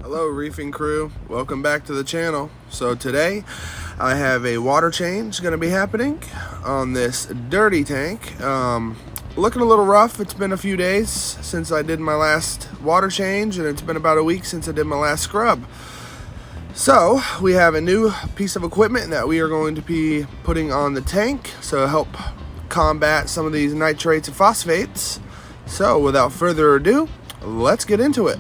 Hello reefing crew, welcome back to the channel. So today I have a water change going to be happening on this dirty tank. Looking a little rough. It's been a few days since I did my last water change, and it's been about a week since I did my last scrub. So we have a new piece of equipment that we are going to be putting on the tank to help combat some of these nitrates and phosphates. So without further ado, let's get into it.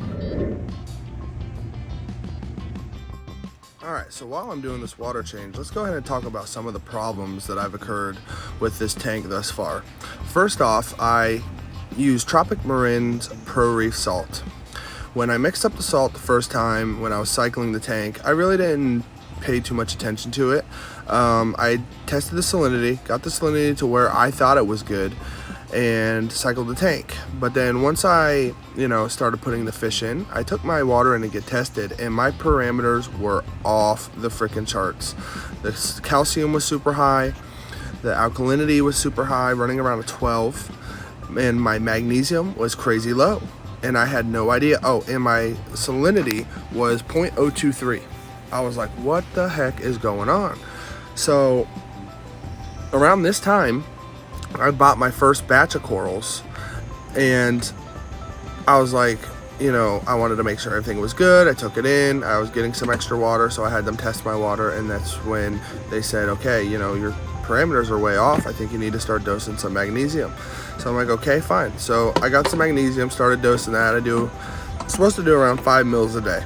Alright, so while I'm doing this water change, let's go ahead and talk about some of the problems that have occurred with this tank thus far. First off, I use Tropic Marin's Pro Reef salt. When I mixed up the salt the first time when I was cycling the tank, I really didn't pay too much attention to it. I tested the salinity, got the salinity to where I thought it was good, and cycled the tank. But then once I started putting the fish in, I took my water in to get tested, and my parameters were off the freaking charts. The calcium was super high, the alkalinity was super high, running around a 12, and my magnesium was crazy low, and I had no idea. Oh, and my salinity was 0.023. I was like, what the heck is going on? So around this time I bought my first batch of corals, and I was like, I wanted to make sure everything was good. I took it in, I was getting some extra water, so I had them test my water, and that's when they said, okay, your parameters are way off. I think you need to start dosing some magnesium. So I'm like, okay, fine. So I got some magnesium, started dosing that. I'm supposed to do around 5 mils a day.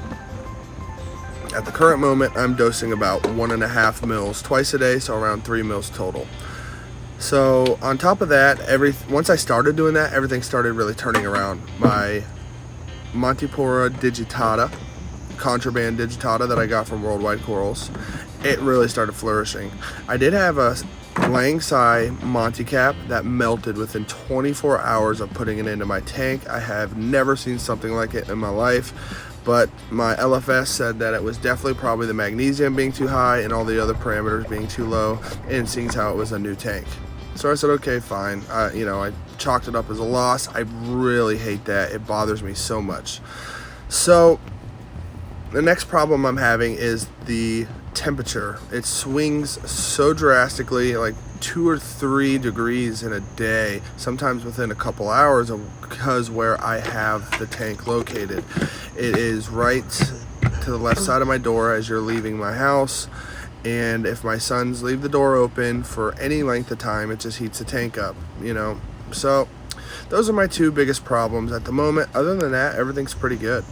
At the current moment, I'm dosing about 1.5 mils twice a day, so around 3 mils total. So on top of that, once I started doing that, everything started really turning around. My Montipora digitata, contraband digitata that I got from Worldwide Corals, it really started flourishing. I did have a Langsai Monty Cap that melted within 24 hours of putting it into my tank. I have never seen something like it in my life, but my LFS said that it was definitely probably the magnesium being too high and all the other parameters being too low, and seeing how it was a new tank. So I said, okay, fine. I chalked it up as a loss. I really hate that. It bothers me so much. So the next problem I'm having is the temperature. It swings so drastically, like 2 or 3 degrees in a day, sometimes within a couple hours, because where I have the tank located. It is right to the left side of my door as you're leaving my house. And if my sons leave the door open for any length of time, it just heats the tank up, So those are my 2 biggest problems at the moment. Other than that, everything's pretty good.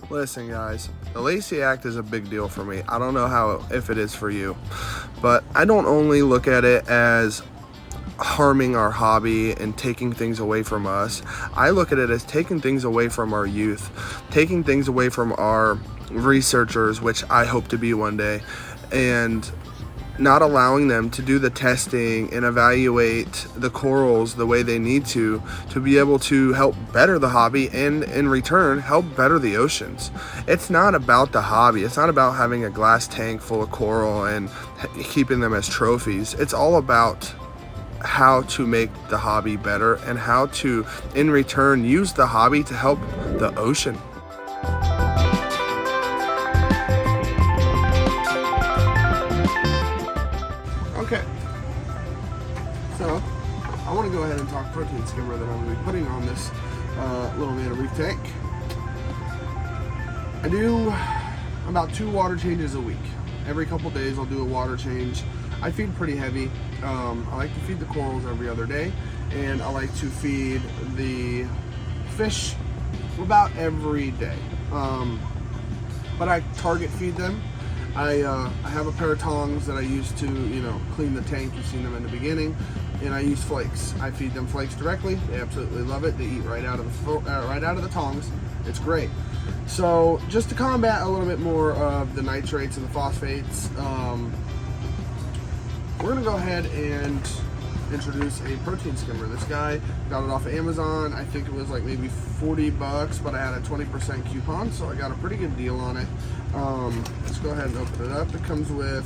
Listen guys, the Lacey Act is a big deal for me. I don't know if it is for you, but I don't only look at it as harming our hobby and taking things away from us. I look at it as taking things away from our youth, taking things away from our researchers, which I hope to be one day, and not allowing them to do the testing and evaluate the corals the way they need to be able to help better the hobby, and in return help better the oceans. It's not about the hobby. It's not about having a glass tank full of coral and keeping them as trophies. It's all about how to make the hobby better and how to, in return, use the hobby to help the ocean. Okay, so I want to go ahead and talk protein skimmer that I'm going to be putting on this little Manta Reef tank. I do about 2 water changes a week. Every couple days I'll do a water change. I feed pretty heavy. I like to feed the corals every other day, and I like to feed the fish about every day. But I target feed them. I have a pair of tongs that I use to, clean the tank. You've seen them in the beginning, and I use flakes. I feed them flakes directly. They absolutely love it. They eat right out of the tongs. It's great. So just to combat a little bit more of the nitrates and the phosphates, we're gonna go ahead and introduce a protein skimmer. This guy got it off of Amazon. I think it was like maybe 40 bucks, but I had a 20% coupon, so I got a pretty good deal on it. Let's go ahead and open it up. It comes with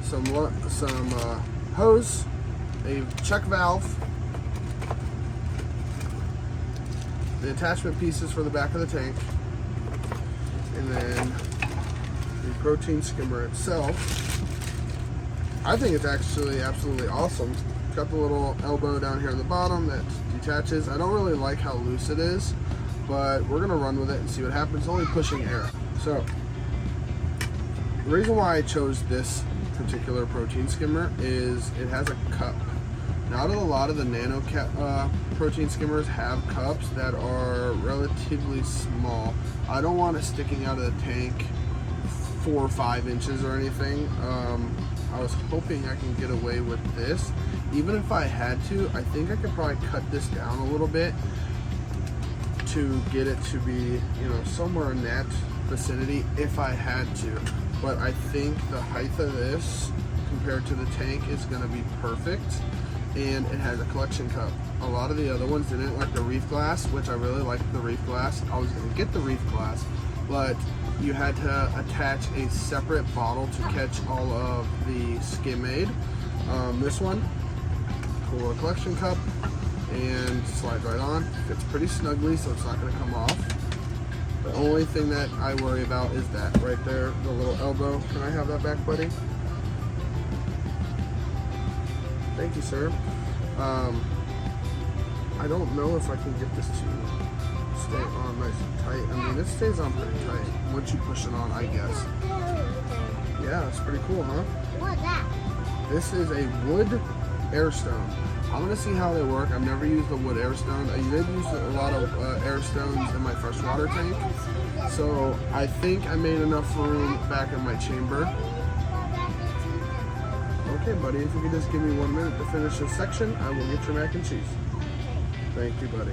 some hose, a check valve, the attachment pieces for the back of the tank, and then the protein skimmer itself. I think it's actually absolutely awesome. It's got the little elbow down here at the bottom that detaches. I don't really like how loose it is, but we're gonna run with it and see what happens. It's only pushing air. So the reason why I chose this particular protein skimmer is it has a cup. Now, a lot of the nano protein skimmers have cups that are relatively small. I don't want it sticking out of the tank 4 or 5 inches or anything. I was hoping I can get away with this. Even if I had to, I think I could probably cut this down a little bit to get it to be, somewhere in that vicinity if I had to. But I think the height of this compared to the tank is going to be perfect. And it has a collection cup. A lot of the other ones didn't like the reef glass, which I really liked the reef glass. I was going to get the reef glass, but you had to attach a separate bottle to catch all of the skim aid. This one, cool little collection cup, and slides right on. Fits pretty snugly, so it's not going to come off. The only thing that I worry about is that right there, the little elbow. Can I have that back, buddy? Thank you, sir. I don't know if I can get this to stay on nice and tight. I mean, it stays on pretty tight once you push it on, I guess. Yeah, that's pretty cool, huh? What's that? This is a wood air stone. I'm gonna see how they work. I've never used a wood air stone. I did use a lot of air stones in my freshwater tank, so I think I made enough room back in my chamber. Okay, buddy, if you could just give me 1 minute to finish this section, I will get your mac and cheese. Thank you, buddy.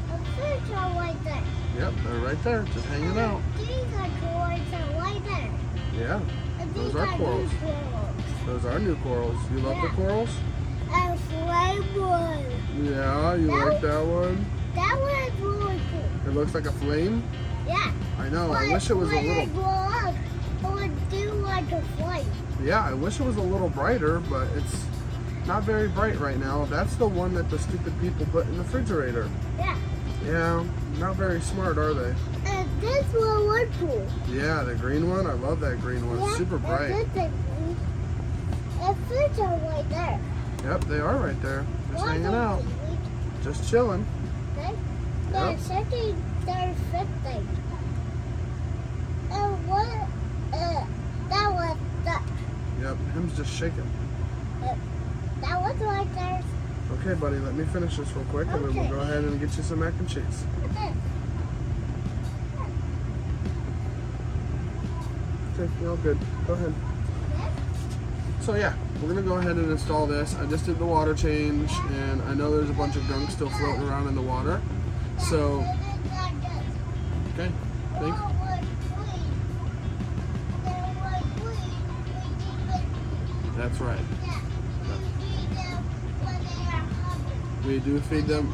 The fish are right there. Yep, they're right there, just hanging out. These are corals are right there. Yeah, And those these are corals. new corals. Those are new corals. You love the corals? And flame one. Yeah, you like that one? That one is really cool. It looks like a flame? Yeah. I know, I wish it was a When little... it grow up, it would do like a flame. Yeah, I wish it was a little brighter, but it's not very bright right now. That's the one that the stupid people put in the refrigerator. Yeah. Yeah, not very smart, are they? And this one was cool. Yeah, the green one. I love that green one. It's super bright. And this is green. And fish are right there. Yep, they are right there. Just Why hanging don't out. we eat Just chilling. them? They're sitting there fifthing. And what? That was that. Yep, him's just shaking. That was right there. Okay, buddy, let me finish this real quick, and then we'll Okay. go ahead and get you some mac and cheese. Okay, you're all good. Go ahead. So yeah, we're gonna go ahead and install this. I just did the water change, and I know there's a bunch of gunk still floating around in the water. So, okay, thanks. That's right. We do feed them.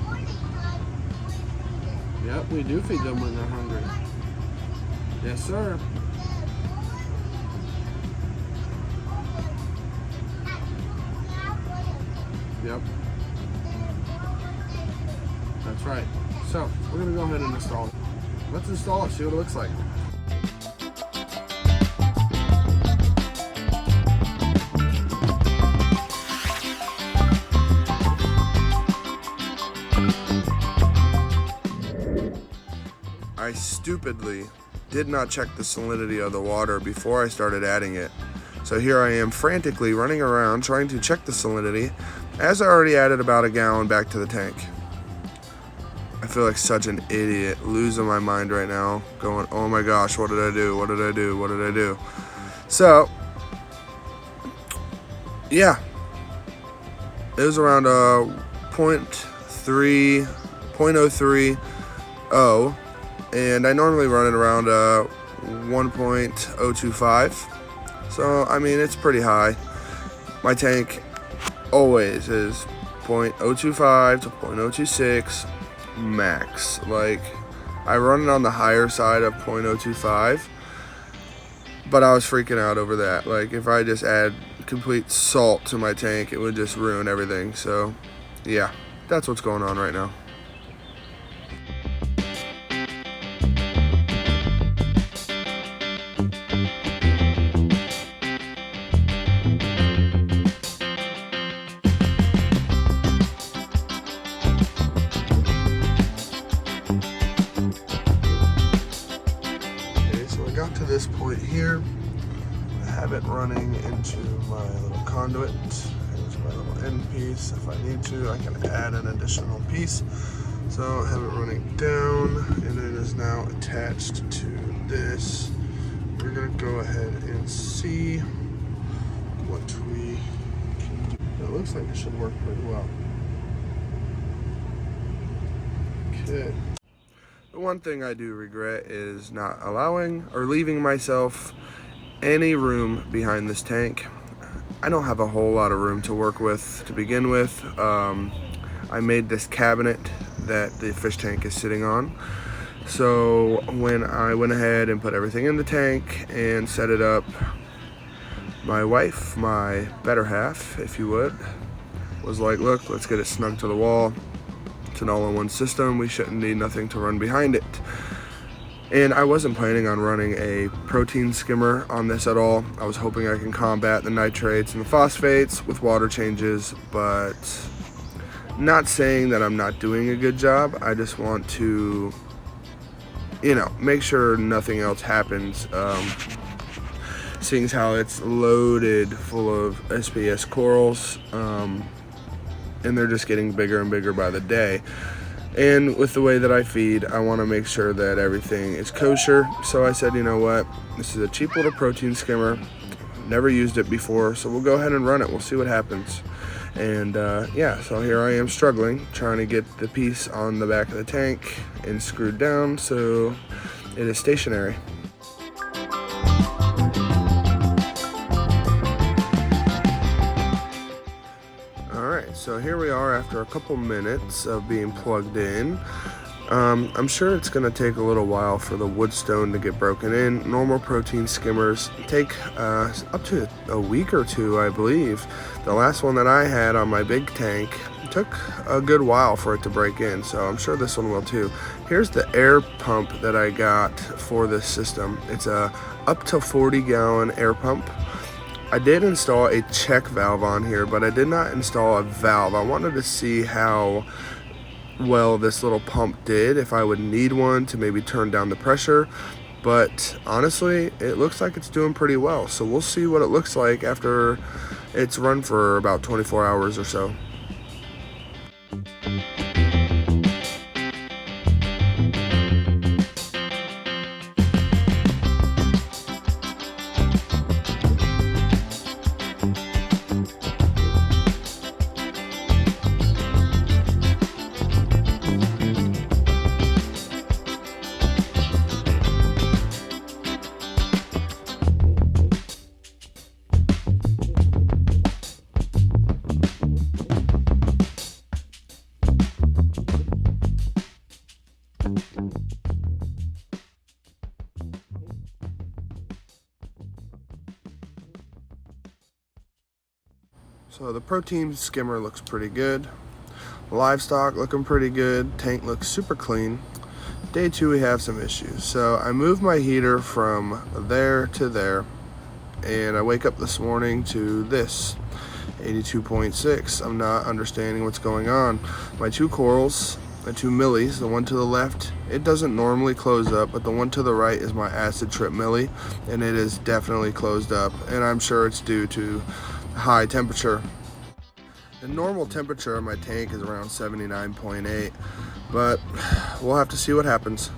Yep, we do feed them when they're hungry. Yes, sir. Yep. That's right. So, we're going to go ahead and install it. Let's install it, see what it looks like. I stupidly did not check the salinity of the water before I started adding it. So here I am frantically running around trying to check the salinity as I already added about a gallon back to the tank. I feel like such an idiot, losing my mind right now, going, oh my gosh, what did I do? What did I do? What did I do? So, yeah, it was around 0.30, and I normally run it around 1.025. So, I mean, it's pretty high. My tank always is 0.025 to 0.026 max. Like, I run it on the higher side of 0.025, but I was freaking out over that. Like, if I just add complete salt to my tank, it would just ruin everything. So, yeah, that's what's going on right now. To this point here, I have it running into my little conduit. Here's my little end piece. If I need to, I can add an additional piece. So I have it running down, and it is now attached to this. We're gonna go ahead and see what we can do. It looks like it should work pretty well. Okay. The one thing I do regret is not allowing or leaving myself any room behind this tank. I don't have a whole lot of room to work with to begin with. I made this cabinet that the fish tank is sitting on. So when I went ahead and put everything in the tank and set it up, my wife, my better half, if you would, was like, look, let's get it snug to the wall. It's an all-in-one system. We shouldn't need nothing to run behind it. And I wasn't planning on running a protein skimmer on this at all. I was hoping I can combat the nitrates and the phosphates with water changes, but not saying that I'm not doing a good job. I just want to, make sure nothing else happens. Seeing as how it's loaded full of SPS corals, and they're just getting bigger and bigger by the day. And with the way that I feed, I want to make sure that everything is kosher. So I said, you know what, this is a cheap little protein skimmer. Never used it before, so we'll go ahead and run it. We'll see what happens. And yeah, so here I am struggling, trying to get the piece on the back of the tank and screwed down so it is stationary. So here we are after a couple minutes of being plugged in. I'm sure it's going to take a little while for the wood stone to get broken in. Normal protein skimmers take up to a week or two, I believe. The last one that I had on my big tank took a good while for it to break in, so I'm sure this one will too. Here's the air pump that I got for this system. It's a up to 40-gallon air pump. I did install a check valve on here, but I did not install a valve. I wanted to see how well this little pump did, if I would need one to maybe turn down the pressure. But honestly, it looks like it's doing pretty well. So we'll see what it looks like after it's run for about 24 hours or so. So the protein skimmer looks pretty good. Livestock looking pretty good. Tank looks super clean. Day 2 we have some issues. So I moved my heater from there to there, and I wake up this morning to this 82.6. I'm not understanding what's going on. My 2 corals, the 2 millis, the one to the left, it doesn't normally close up, but the one to the right is my acid trip milli, and it is definitely closed up, and I'm sure it's due to high temperature. The normal temperature of my tank is around 79.8, but we'll have to see what happens.